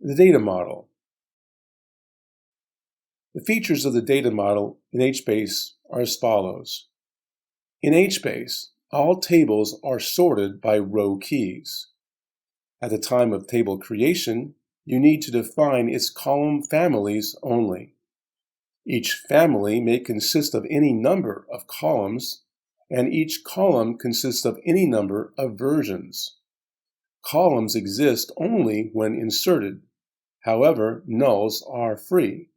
The data model. The features of the data model in HBase are as follows. In HBase, all tables are sorted by row keys. At the time of table creation, you need to define its column families only. Each family may consist of any number of columns, and each column consists of any number of versions. Columns exist only when inserted. However, nulls are free.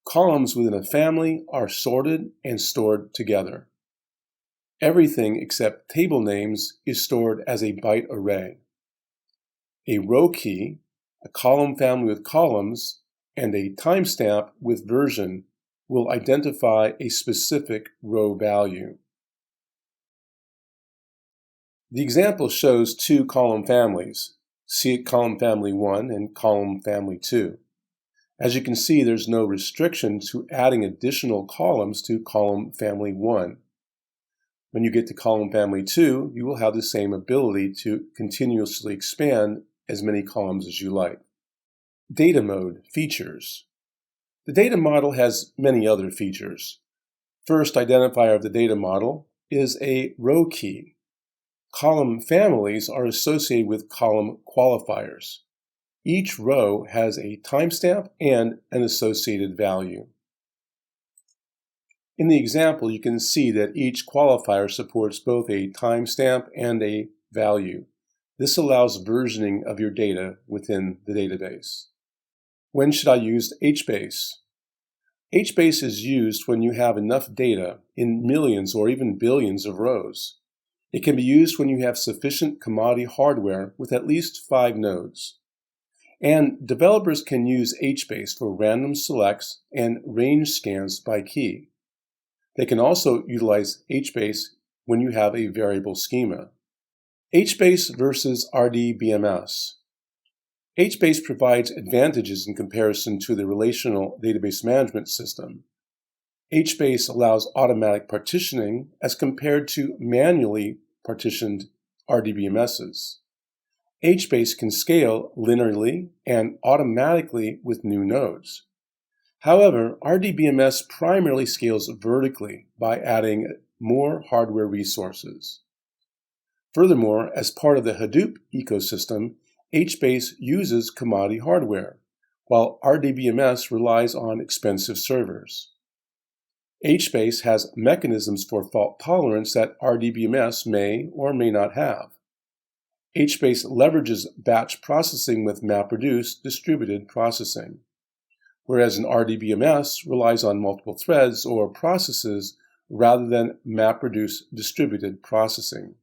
Columns within a family are sorted and stored together. Everything except table names is stored as a byte array. A row key, a column family with columns, and a timestamp with version will identify a specific row value. The example shows two column families, column family 1 and column family 2. As you can see, there's no restriction to adding additional columns to column family 1. When you get to column family 2, you will have the same ability to continuously expand as many columns as you like. Data mode features. The data model has many other features. First identifier of the data model is a row key. Column families are associated with column qualifiers. Each row has a timestamp and an associated value. In the example, you can see that each qualifier supports both a timestamp and a value. This allows versioning of your data within the database. When should I use HBase? HBase is used when you have enough data in millions or even billions of rows. It can be used when you have sufficient commodity hardware with at least 5 nodes. And developers can use HBase for random selects and range scans by key. They can also utilize HBase when you have a variable schema. HBase versus RDBMS. HBase provides advantages in comparison to the relational database management system. HBase allows automatic partitioning as compared to manually partitioned RDBMSs. HBase can scale linearly and automatically with new nodes. However, RDBMS primarily scales vertically by adding more hardware resources. Furthermore, as part of the Hadoop ecosystem, HBase uses commodity hardware, while RDBMS relies on expensive servers. HBase has mechanisms for fault tolerance that RDBMS may or may not have. HBase leverages batch processing with MapReduce distributed processing, whereas an RDBMS relies on multiple threads or processes rather than MapReduce distributed processing.